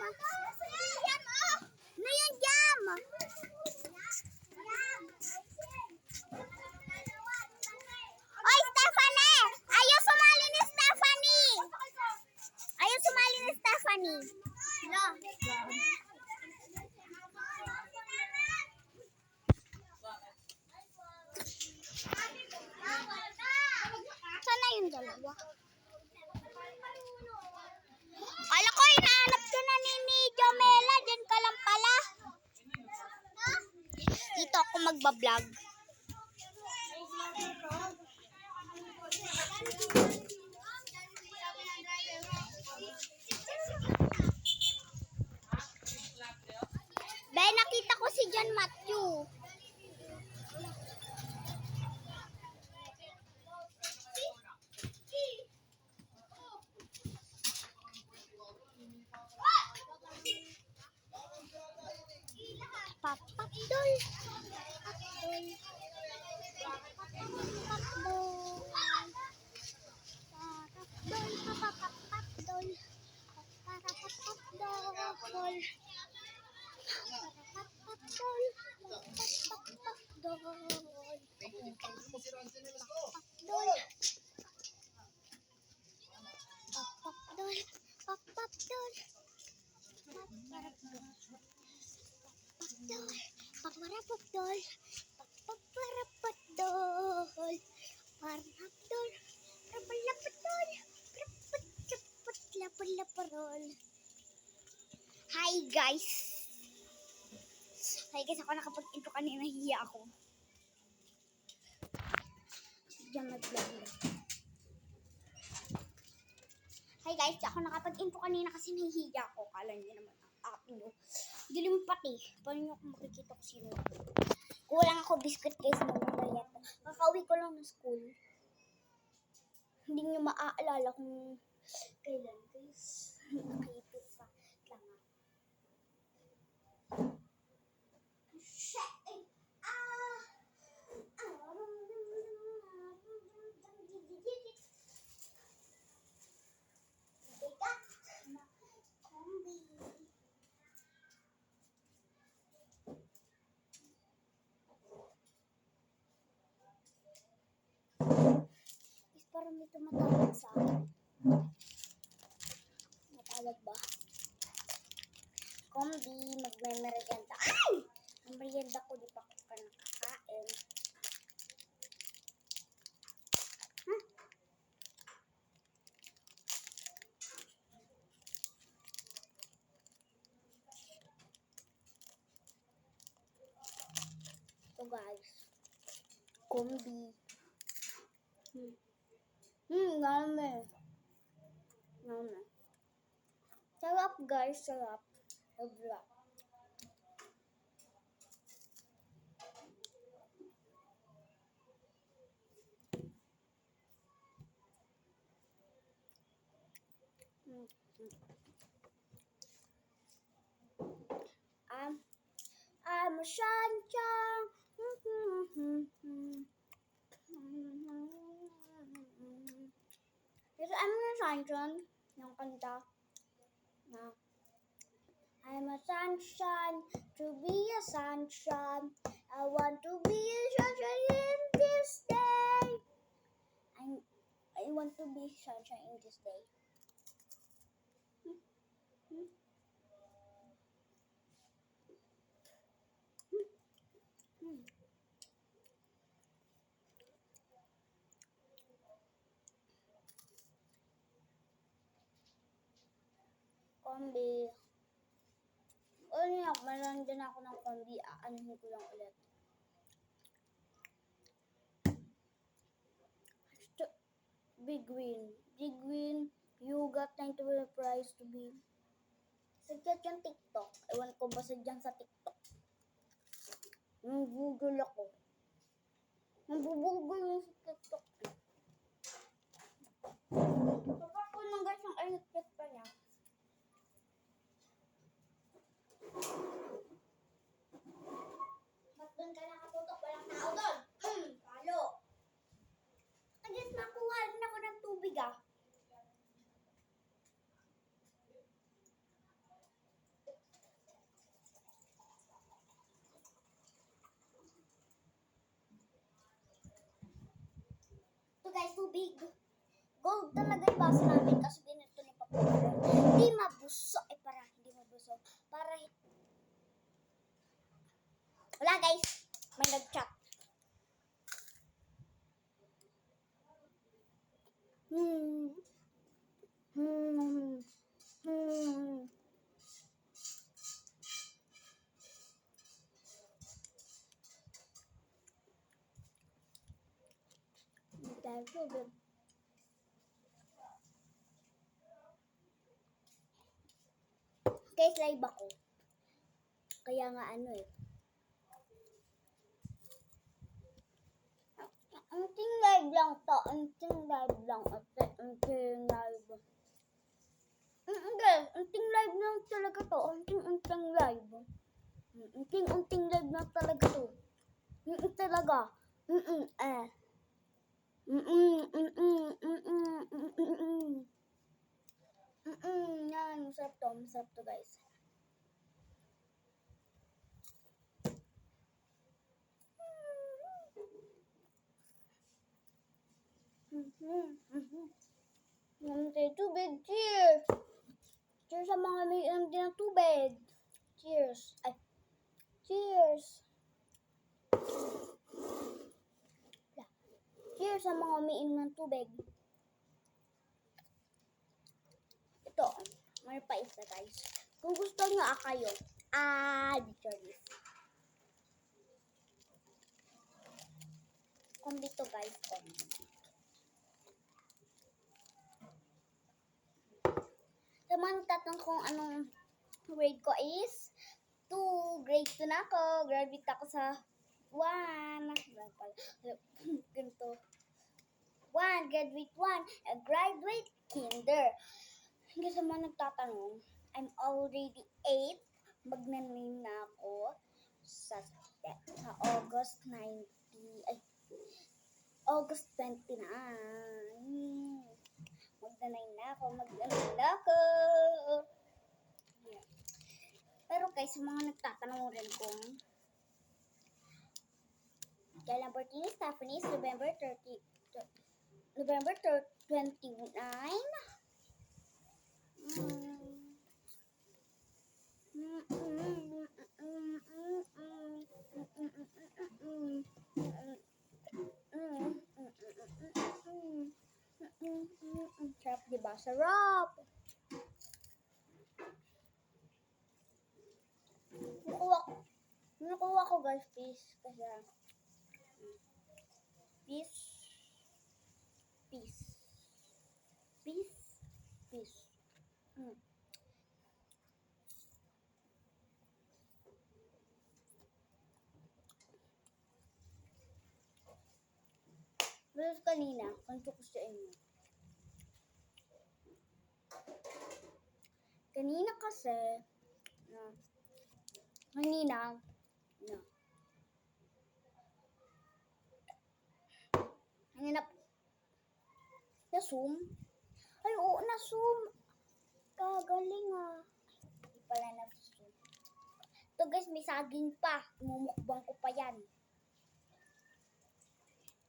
Ano yan, jam? Oy, Stephanie! Ayaw sumali ni Stephanie! Ayaw sumali ni Stephanie. No. Sana yung dalawa. Kala ko, hinahanap ko na ni Jomela. Diyan ka lang pala. Dito ako magbablog. Bay, nakita ko si John Matthew. Papapdol. Hi guys! Hi guys, ako nakapag-intro kanina, hiya ako. Diyan nag-vlog na. Hi guys, ako nakapag-intro kanina kasi nahihiya ako. Kala niyo naman ang aking no. Dilim pati. Paano niyo ako makikita ko sino ako? Kulang ako biscuit guys, magmamaya ko. Kakauwi ko lang ng school. Hindi niyo maaalala kung kailan guys. Nakipit pa lang ako. Parang may tumatawag sa akin. Matawag ba? Kombi, magme-merienda. Ay! Ang merienda ko, di pa ako pa nakakain. Huh? So guys, kombi. Yummy. Yummy. Sarap guys, sarap. Sobra. I'm a sunshine. Yes, I'm a sunshine. Yung kanta na I'm a sunshine, to be a sunshine. I want to be a sunshine in this day. I want to be sunshine in this day. Kombi. O niya, meron din ako ng kombi. Aanuhin ko lang ulit. Big win. Big win. You got 90 prize to be. Sadyat yung TikTok. Ewan ko ba sadyang sa TikTok. Google ako. Nabubugol yung sa TikTok. Kapag ko nang guys ang electric pa niya. Ba't doon ka nakatutok? Walang tao doon. Palo. I guess nakuha rin ako ng tubig ah. baso namin kasi binito ni Papa. Hindi mabuso. Parang hindi mabuso. Para wala guys. May nag-chat. Guys, live ako. Kaya nga Unting live lang to. Unting live lang. Unting live. Guys, unting live lang talaga to. Unting live. Unting live lang talaga to. Talaga. Yan, masarap to guys. Tubig, cheers! Cheers sa mga may din ng tubig. Cheers. Cheers. Cheers sa mga umiinom ng tubig. Ito, may pa isa guys. Kung gusto nyo kayo, dito this. Kung dito guys, sa mga nagtatanong kung anong grade ko is 2. Grade 2 na ako. Graduate ako sa 1. Ganito. 1. Graduate 1. Graduate kinder. Hindi sa mga nagtatanong, I'm already 8. Magna-9 na ako sa August 19. August 29. Magna-9 na ako. Yeah. Pero guys, sa mga nagtatanong rin kung kailan birthday ni Stephanie is November 29. Sarap, diba? Sarap! Nakuha ko guys, please. Kasi peace. Pero kanina, kanto ko sa inyo. Kanina kasi, kanina, na-zoom. Ay, oo, na-zoom. Kagaling Hindi pala na-zoom. Ito guys, may saging pa. Mumukbang ko pa yan.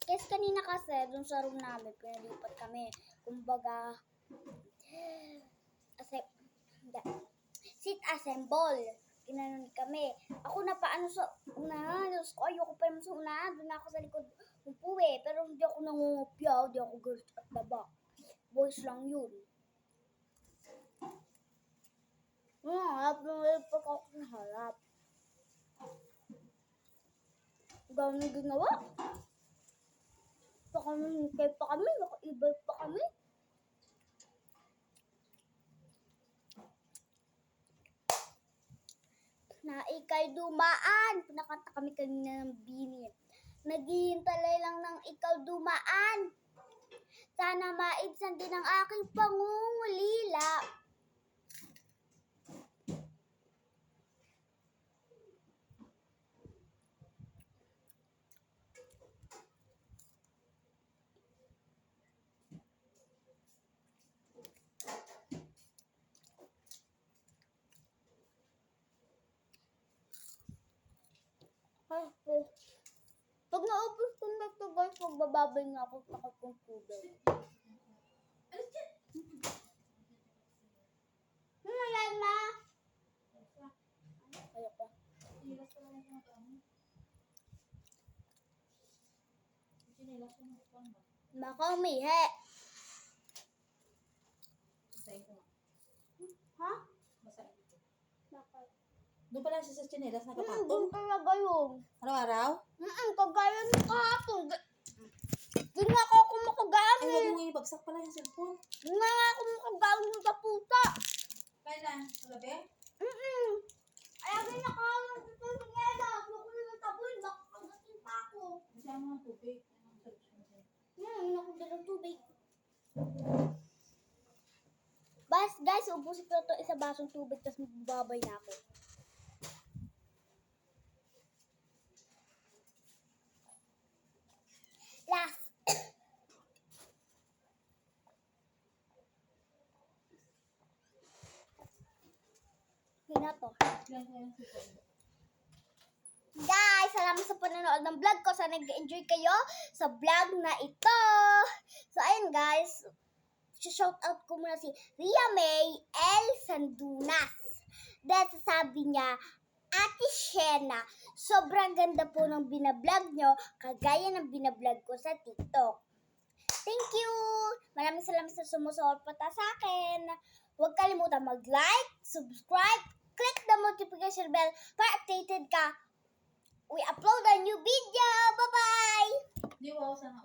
Guys, kanina kasi, dun sa room namin, pinalipat kami. Kumbaga, sit assemble. Ginanon kami. Ako na paano sa unahan. Ayoko pa naman sa unahan. Doon ako sa likod upo Pero hindi ako nangungupya. Hindi ako girls at baba. Boys lang yun. Harap na pag ako naharap. Gano'n ginawa. Nakahintay pa kami. Nakaibay pa kami. Na ikay dumaan. Pinakanta kami kanina ng Bini. Naghihintay lang ng ikaw dumaan. Sana maibsan din ang aking pangungulila. Pag naubos ko na ito guys, magbababay nga ako sa kakong tubig. Ano yan, ma? Ayoko. Baka umihi. Ha? Bakit? Doon pala siya sa tsinelas Doon nakapatong. talaga yun. Araw-araw? Kagaya ng kahapon. Doon nga ako Ay, kumakagamit. huwag mo ibagsak pala yung cellphone. Doon nga ako kumakagamit sa puta. Kailan? Kagabi? Kaya ginakalang dito sa ngeda. Huwag ko na taboy. Baka kagatin pa ako. Kasi ano ng tubig. Nakudala ng tubig. Guys, ubusin ko ito isa basong tubig tapos magbabay na ako. Last. Yun na to. Guys, salamat sa panonood ng vlog ko. Sana nag-enjoy kayo sa vlog na ito. So, ayun guys. Shout out ko muna si Ria May L. Sandunas. Dahil sabi niya, Ate Shena, sobrang ganda po ng binablog nyo, kagaya ng binablog ko sa TikTok. Thank you! Maraming salamat sa sumusuporta sa akin. Huwag kalimutan mag-like, subscribe, click the notification bell para updated ka. We upload a new video. Bye-bye! Di wow, sana